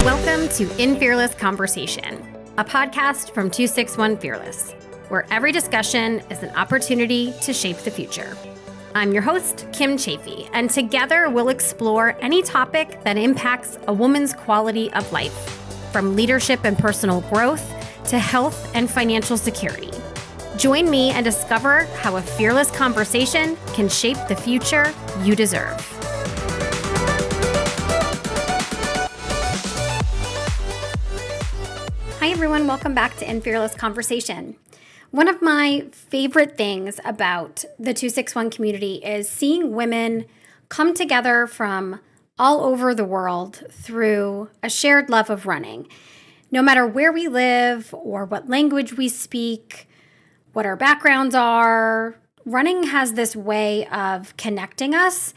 Welcome to In Fearless Conversation, a podcast from 261 Fearless, where every discussion is an opportunity to shape the future. I'm your host, Kim Chafee, and together we'll explore any topic that impacts a woman's quality of life, from leadership and personal growth to health and financial security. Join me and discover how a fearless conversation can shape the future you deserve. Hi, everyone. Welcome back to In Fearless Conversation. One of my favorite things about the 261 community is seeing women come together from all over the world through a shared love of running. No matter where we live or what language we speak, what our backgrounds are, running has this way of connecting us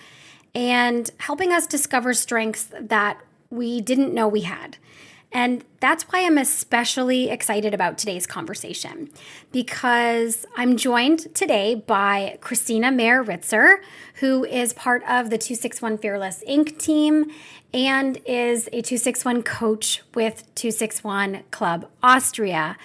and helping us discover strengths that we didn't know we had. And that's why I'm especially excited about today's conversation, because I'm joined today by Christina Mayer-Ritzer, who is part of the 261 Fearless Inc. team and is a 261 coach with 261 Club Austria.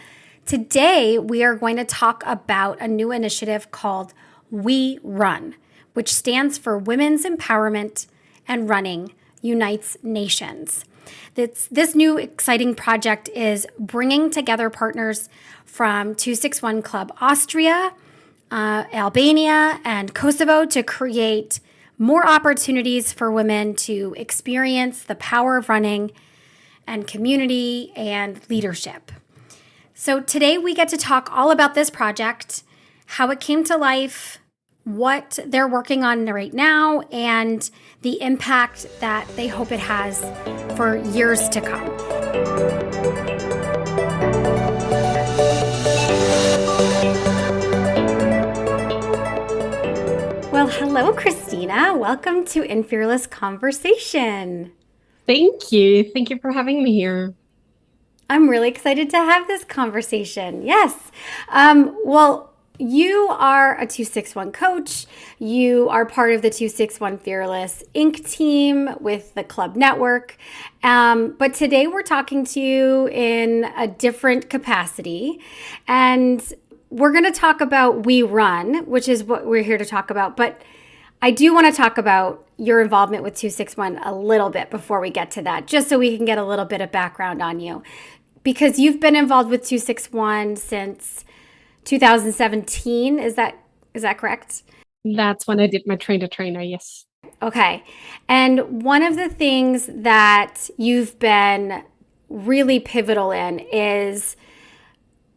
Today, we are going to talk about a new initiative called We Run, which stands for Women's Empowerment and Running Unites Nations. This new exciting project is bringing together partners from 261 Club Austria, Albania and Kosovo to create more opportunities for women to experience the power of running and community and leadership. So today we get to talk all about this project, how it came to life, what they're working on right now, and the impact that they hope it has for years to come. Well, hello, Christina. Welcome to In Fearless Conversation. Thank you. Thank you for having me here. I'm really excited to have this conversation. Yes. You are a 261 coach. You are part of the 261 Fearless Inc. team with the club network. But today we're talking to you in a different capacity. And we're going to talk about We Run, which is what we're here to talk about. But I do want to talk about your involvement with 261 a little bit before we get to that, just so we can get a little bit of background on you. Because you've been involved with 261 since 2017, is that correct? That's when I did my trainer, yes. Okay. And one of the things that you've been really pivotal in is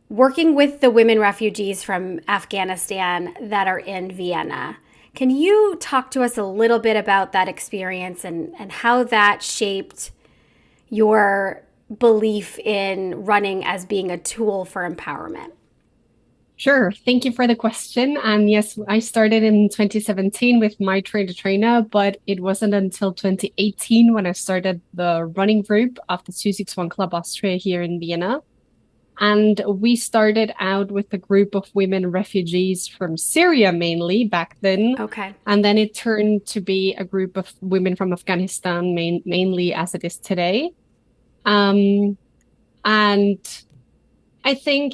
working with the women refugees from Afghanistan that are in Vienna. Can you talk to us a little bit about that experience and how that shaped your belief in running as being a tool for empowerment? Sure. Thank you for the question. And yes, I started in 2017 with my trainer, but it wasn't until 2018 when I started the running group of the 261 Club Austria here in Vienna. And we started out with a group of women refugees from Syria mainly back then. Okay. And then it turned to be a group of women from Afghanistan mainly as it is today. And I think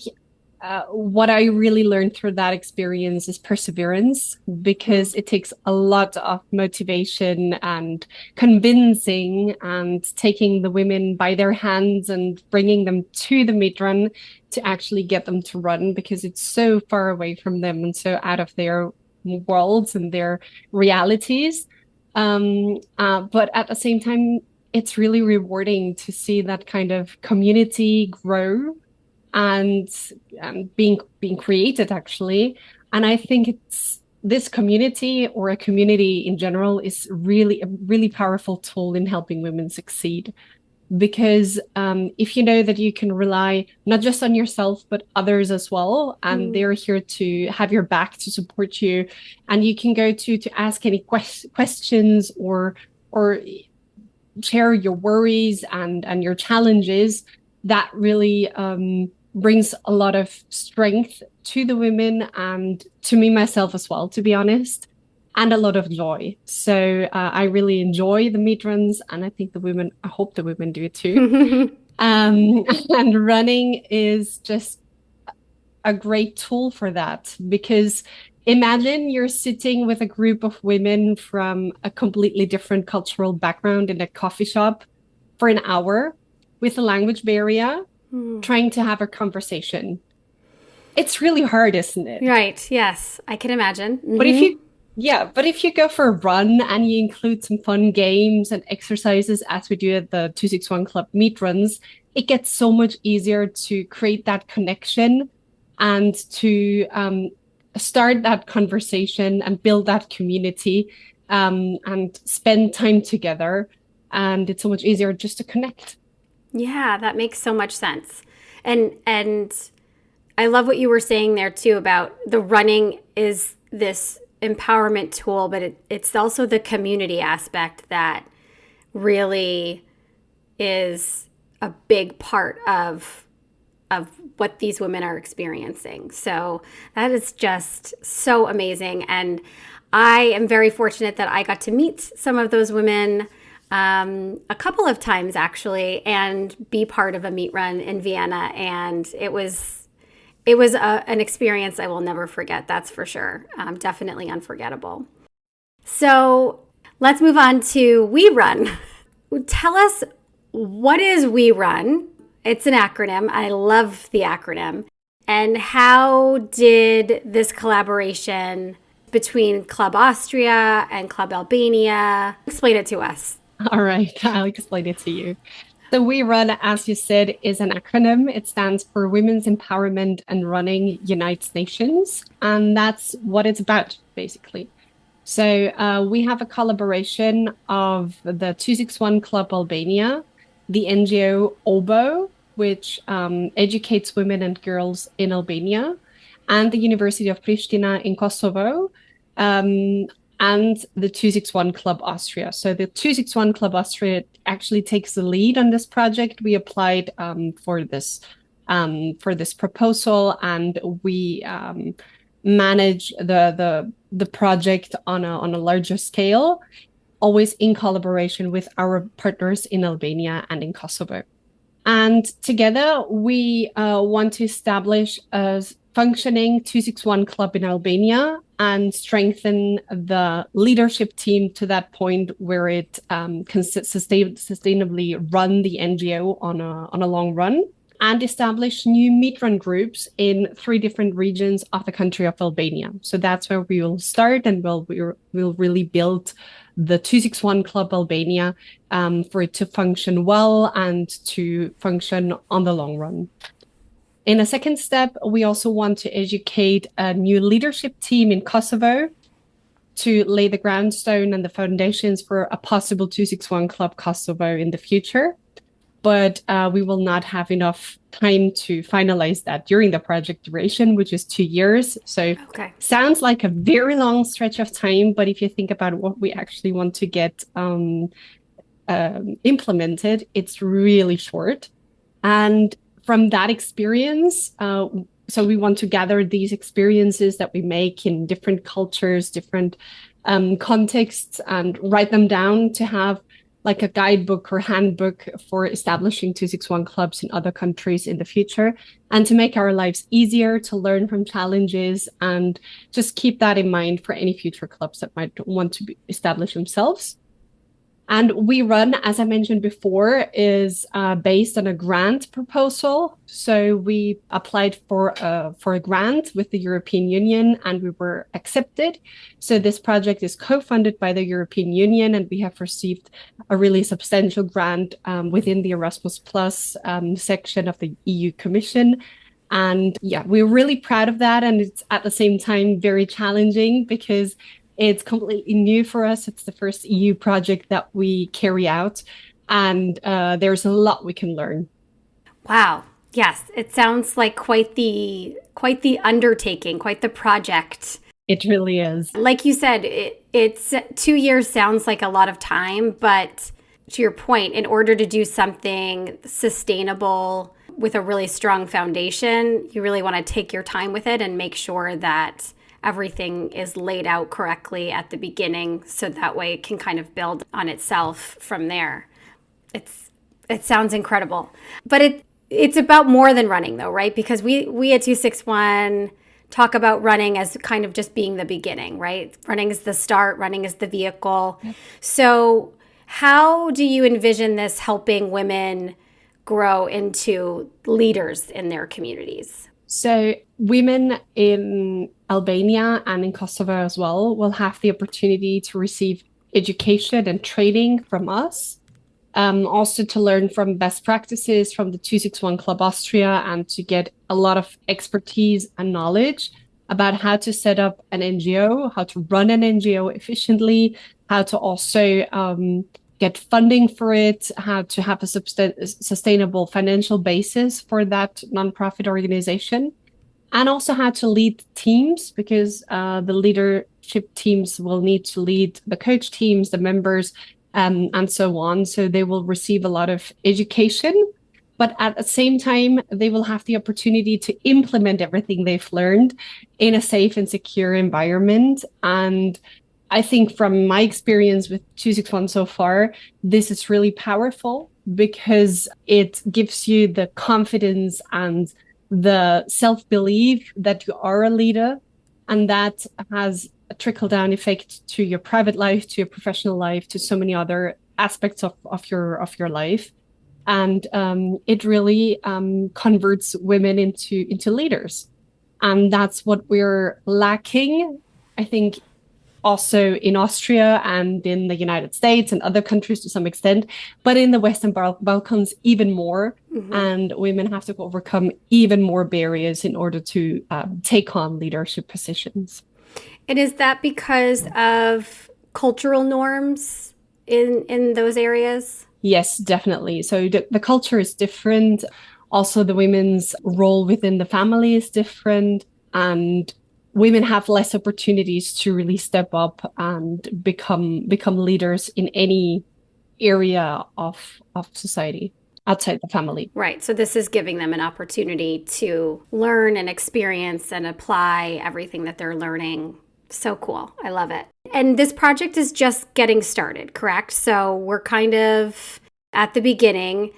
what I really learned through that experience is perseverance, because it takes a lot of motivation and convincing and taking the women by their hands and bringing them to the mid-run to actually get them to run, because it's so far away from them and so out of their worlds and their realities. But at the same time, it's really rewarding to see that kind of community grow and being created, actually. And I think it's this community, or a community in general, is really a really powerful tool in helping women succeed. Because if you know that you can rely not just on yourself, but others as well, and they're here to have your back, to support you, and you can go to ask any questions or share your worries and your challenges, that really brings a lot of strength to the women and to me myself as well, to be honest. and a lot of joy. So I really enjoy the meet runs, and I hope the women do too. And running is just a great tool for that, because imagine you're sitting with a group of women from a completely different cultural background in a coffee shop for an hour with a language barrier, trying to have a conversation. It's really hard, isn't it? Right. Yes, I can imagine. But if you go for a run and you include some fun games and exercises as we do at the 261 Club meet runs, it gets so much easier to create that connection and to start that conversation and build that community, and spend time together. And it's so much easier just to connect. Yeah, that makes so much sense. And I love what you were saying there too about the running is this empowerment tool, but it's also the community aspect that really is a big part of what these women are experiencing. So that is just so amazing. And I am very fortunate that I got to meet some of those women a couple of times actually, and be part of a meet run in Vienna. And it was an experience I will never forget. That's for sure. Definitely unforgettable. So let's move on to We Run. Tell us, what is We Run? It's an acronym. I love the acronym. And how did this collaboration between Club Austria and Club Albania? Explain it to us. All right, I'll explain it to you. So We Run, as you said, is an acronym. It stands for Women's Empowerment and Running Unites Nations. And that's what it's about, basically. So we have a collaboration of the 261 Club Albania, the NGO OBO, which educates women and girls in Albania, and the University of Prishtina in Kosovo, and the 261 Club Austria. So the 261 Club Austria actually takes the lead on this project. We applied for this proposal, and we manage the project on a larger scale, always in collaboration with our partners in Albania and in Kosovo. And together we want to establish a functioning 261 club in Albania and strengthen the leadership team to that point where it can sustainably run the NGO on a long run, and establish new meet run groups in 3 different regions of the country of Albania. So that's where we will start, and we'll really build the 261 Club Albania for it to function well and to function on the long run. In a second step, we also want to educate a new leadership team in Kosovo to lay the groundstone and the foundations for a possible 261 Club Kosovo in the future. But we will not have enough time to finalize that during the project duration, which is 2 years. So Sounds like a very long stretch of time, but if you think about what we actually want to get implemented, it's really short. And from that experience, so we want to gather these experiences that we make in different cultures, different contexts, and write them down to have like a guidebook or handbook for establishing 261 clubs in other countries in the future, and to make our lives easier, to learn from challenges, and just keep that in mind for any future clubs that might want to establish themselves. And We Run, as I mentioned before, is based on a grant proposal. So we applied for a grant with the European Union, and we were accepted. So this project is co-funded by the European Union, and we have received a really substantial grant within the Erasmus Plus section of the EU Commission. And yeah, we're really proud of that. And it's at the same time very challenging because it's completely new for us. It's the first EU project that we carry out, and there's a lot we can learn. Wow. Yes, it sounds like quite the undertaking, quite the project. It really is. Like you said, it's 2 years sounds like a lot of time, but to your point, in order to do something sustainable with a really strong foundation, you really want to take your time with it and make sure that everything is laid out correctly at the beginning, so that way it can kind of build on itself from there. It sounds incredible. But it's about more than running though, right? Because we at 261 talk about running as kind of just being the beginning, right? Running is the start, running is the vehicle. Yep. So how do you envision this helping women grow into leaders in their communities? So women in Albania and in Kosovo as well will have the opportunity to receive education and training from us. Also to learn from best practices from the 261 Club Austria and to get a lot of expertise and knowledge about how to set up an NGO, how to run an NGO efficiently, how to also get funding for it, how to have a sustainable financial basis for that nonprofit organization, and also how to lead teams, because the leadership teams will need to lead the coach teams, the members, and so on. So they will receive a lot of education, but at the same time, they will have the opportunity to implement everything they've learned in a safe and secure environment. And I think from my experience with 261 so far, this is really powerful because it gives you the confidence and the self-belief that you are a leader, and that has a trickle-down effect to your private life, to your professional life, to so many other aspects of your life. And it really converts women into leaders. And that's what we're lacking, I think, also in Austria and in the United States and other countries to some extent, but in the Western Balkans even more. Mm-hmm. And women have to overcome even more barriers in order to take on leadership positions. And is that because of cultural norms in those areas? Yes, definitely. So the culture is different. Also, the women's role within the family is different, and women have less opportunities to really step up and become leaders in any area of society outside the family. Right. So this is giving them an opportunity to learn and experience and apply everything that they're learning. So cool. I love it. And this project is just getting started, correct? So we're kind of at the beginning.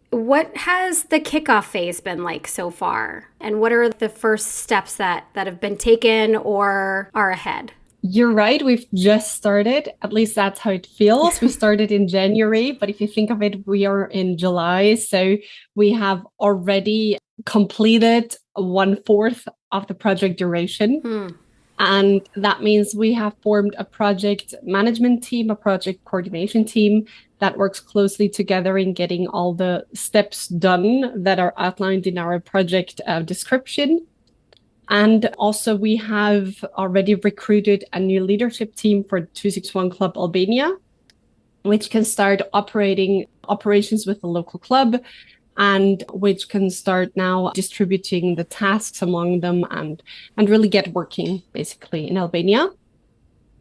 What has the kickoff phase been like so far? And what are the first steps that have been taken or are ahead? You're right. We've just started. At least that's how it feels. We started in January, but if you think of it, we are in July. So we have already completed 1/4 of the project duration. And that means we have formed a project management team, a project coordination team that works closely together in getting all the steps done that are outlined in our project description. And also we have already recruited a new leadership team for 261 Club Albania, which can start operations with the local club, and which can start now distributing the tasks among them and really get working basically in Albania.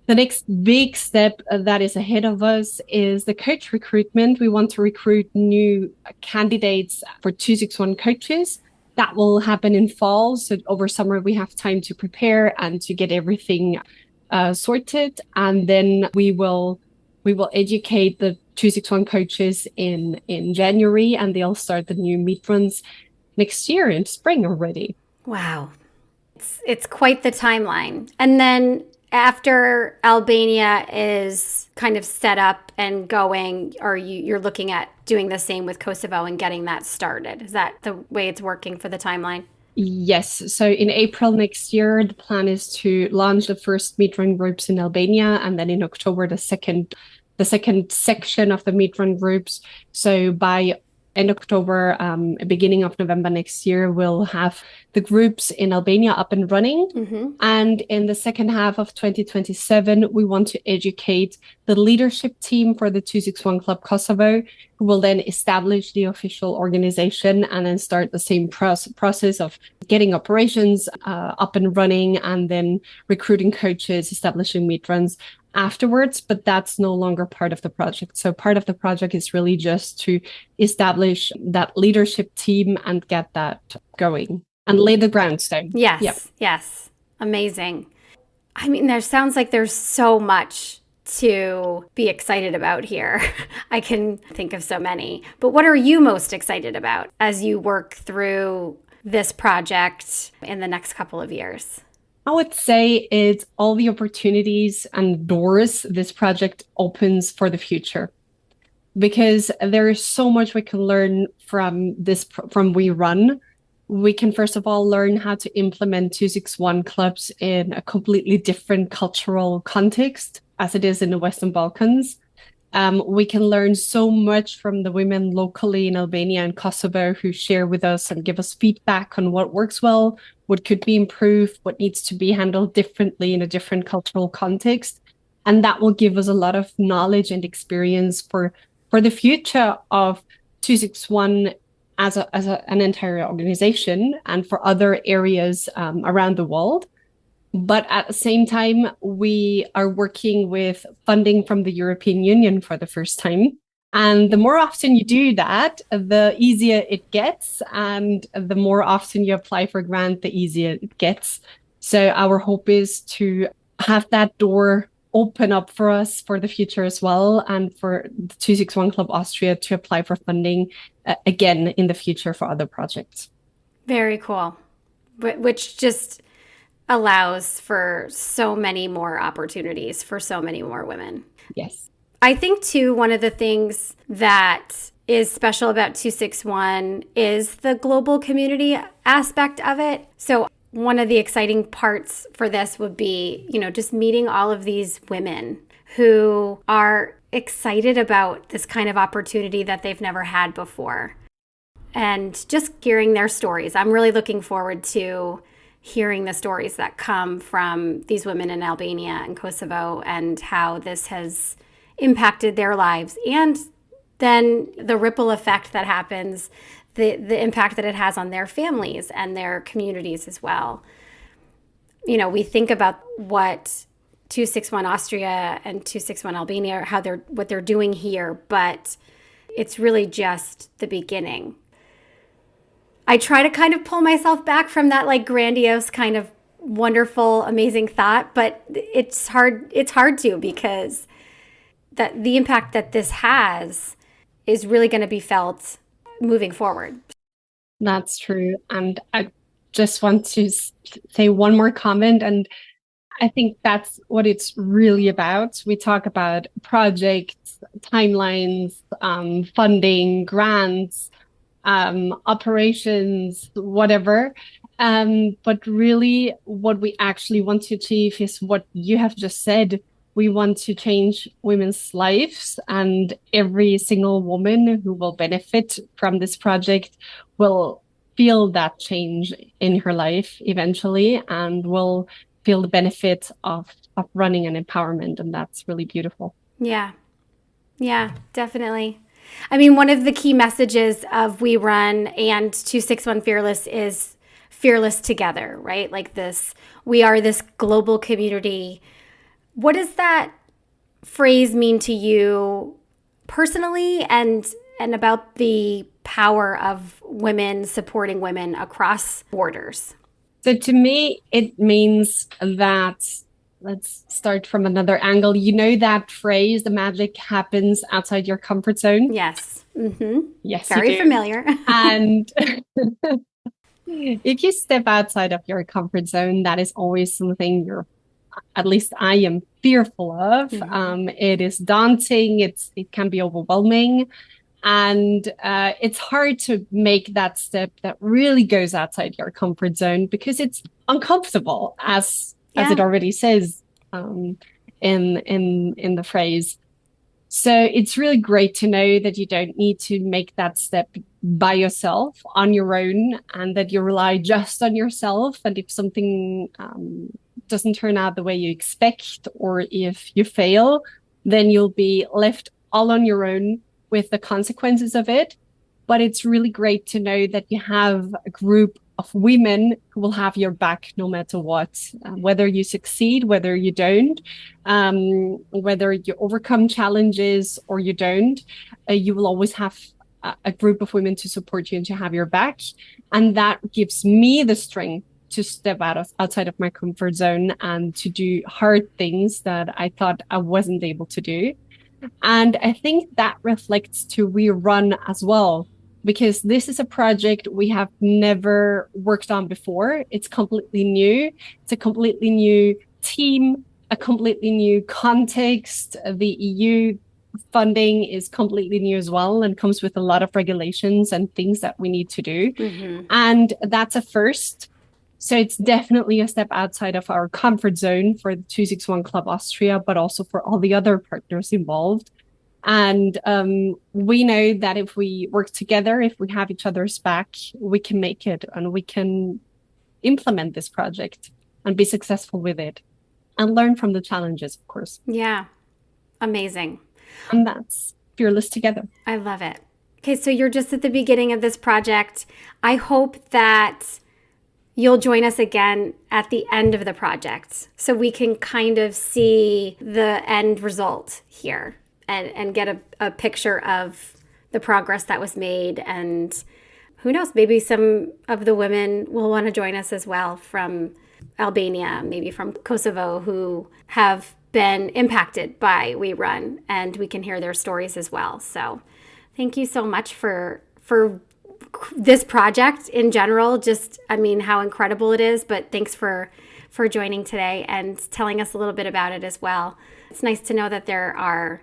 The next big step that is ahead of us is the coach recruitment. We want to recruit new candidates for 261 coaches. That will happen in fall. So over summer, we have time to prepare and to get everything sorted. And then we will educate the 261 coaches in January, and they'll start the new meet runs next year in spring already. Wow. It's quite the timeline. And then after Albania is kind of set up and going, or you're looking at doing the same with Kosovo and getting that started. Is that the way it's working for the timeline? Yes. So in April next year, the plan is to launch the first meet run groups in Albania, and then in October, the second section of the meet run groups. So by end October, beginning of November next year, we'll have the groups in Albania up and running. Mm-hmm. And in the second half of 2027, we want to educate the leadership team for the 261 Club Kosovo, who will then establish the official organization and then start the same process of getting operations up and running, and then recruiting coaches, establishing meet runs afterwards. But that's no longer part of the project. So part of the project is really just to establish that leadership team and get that going and lay the grounds down. Yes. Yes. Amazing. I mean, there sounds like there's so much to be excited about here. I can think of so many. But what are you most excited about as you work through this project in the next couple of years? I would say it's all the opportunities and doors this project opens for the future, because there is so much we can learn from from We Run. We can first of all learn how to implement 261 clubs in a completely different cultural context as it is in the Western Balkans. We can learn so much from the women locally in Albania and Kosovo who share with us and give us feedback on what works well, what could be improved, what needs to be handled differently in a different cultural context. And that will give us a lot of knowledge and experience for the future of 261 as an entire organization and for other areas around the world. But at the same time, we are working with funding from the European Union for the first time. And the more often you do that, the easier it gets. And the more often you apply for a grant, the easier it gets. So our hope is to have that door open up for us for the future as well, and for the 261 Club Austria to apply for funding again in the future for other projects. Very cool. Which just allows for so many more opportunities for so many more women. Yes. I think, too, one of the things that is special about 261 is the global community aspect of it. So one of the exciting parts for this would be, just meeting all of these women who are excited about this kind of opportunity that they've never had before, and just hearing their stories. I'm really looking forward to hearing the stories that come from these women in Albania and Kosovo and how this has impacted their lives, and then the ripple effect that happens, the impact that it has on their families and their communities as well. We think about what 261 Austria and 261 Albania, what they're doing here, but it's really just the beginning. I try to kind of pull myself back from that grandiose kind of wonderful, amazing thought, but it's hard to, because that the impact that this has is really going to be felt moving forward. That's true. And I just want to say one more comment, and I think that's what it's really about. We talk about projects, timelines, funding, grants, operations, whatever. But really what we actually want to achieve is what you have just said. We want to change women's lives, and every single woman who will benefit from this project will feel that change in her life eventually, and will feel the benefit of running an empowerment. And that's really beautiful. Yeah. Yeah, definitely. I mean, one of the key messages of We Run and 261 Fearless is fearless together, right? We are this global community. What does that phrase mean to you personally, and about the power of women supporting women across borders? So to me, it means that, let's start from another angle. That phrase, the magic happens outside your comfort zone? Yes. Mm-hmm. Yes, very familiar. And if you step outside of your comfort zone, that is always something at least I am fearful of. Mm-hmm. It is daunting. It can be overwhelming. And it's hard to make that step that really goes outside your comfort zone, because it's uncomfortable, as it already says in the phrase. So it's really great to know that you don't need to make that step by yourself on your own, and that you rely just on yourself. And if something doesn't turn out the way you expect, or if you fail, then you'll be left all on your own with the consequences of it. But it's really great to know that you have a group of women who will have your back no matter what, whether you succeed, whether you don't, whether you overcome challenges or you don't, you will always have a group of women to support you and to have your back. And that gives me the strength to step outside of my comfort zone and to do hard things that I thought I wasn't able to do. And I think that reflects to We Run as well, because this is a project we have never worked on before. It's completely new. It's a completely new team, a completely new context. The EU funding is completely new as well and comes with a lot of regulations and things that we need to do. Mm-hmm. And that's a first. So it's definitely a step outside of our comfort zone for the 261 Club Austria, but also for all the other partners involved. And we know that if we work together, if we have each other's back, we can make it and we can implement this project and be successful with it and learn from the challenges, of course. Yeah. Amazing. And that's Fearless Together. I love it. Okay, so you're just at the beginning of this project. I hope that you'll join us again at the end of the project so we can kind of see the end result here and get a picture of the progress that was made. And who knows, maybe some of the women will want to join us as well from Albania, maybe from Kosovo, who have been impacted by We Run, and we can hear their stories as well. So thank you so much for this project in general. Just, I mean, how incredible it is, but thanks for joining today and telling us a little bit about it as well. It's nice to know that there are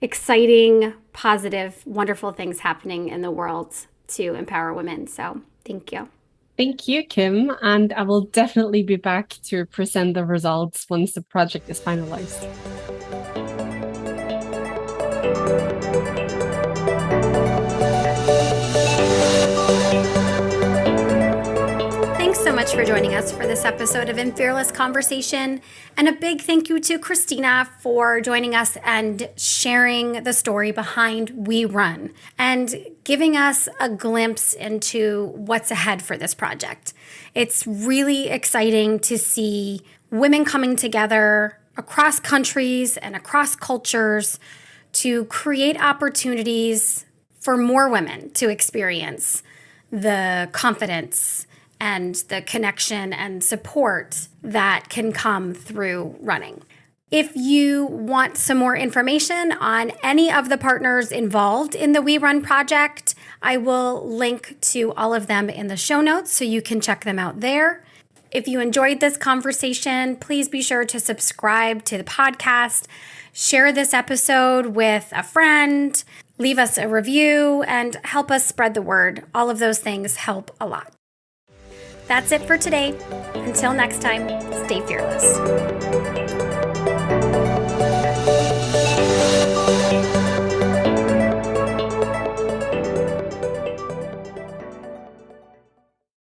exciting, positive, wonderful things happening in the world to empower women. So thank you. Thank you, Kim. And I will definitely be back to present the results once the project is finalized. Thanks so much for joining us for this episode of In Fearless Conversation. And a big thank you to Christina for joining us and sharing the story behind We Run and giving us a glimpse into what's ahead for this project. It's really exciting to see women coming together across countries and across cultures to create opportunities for more women to experience the confidence and the connection and support that can come through running. If you want some more information on any of the partners involved in the We Run project, I will link to all of them in the show notes so you can check them out there. If you enjoyed this conversation, please be sure to subscribe to the podcast, share this episode with a friend, leave us a review, and help us spread the word. All of those things help a lot. That's it for today. Until next time, stay fearless.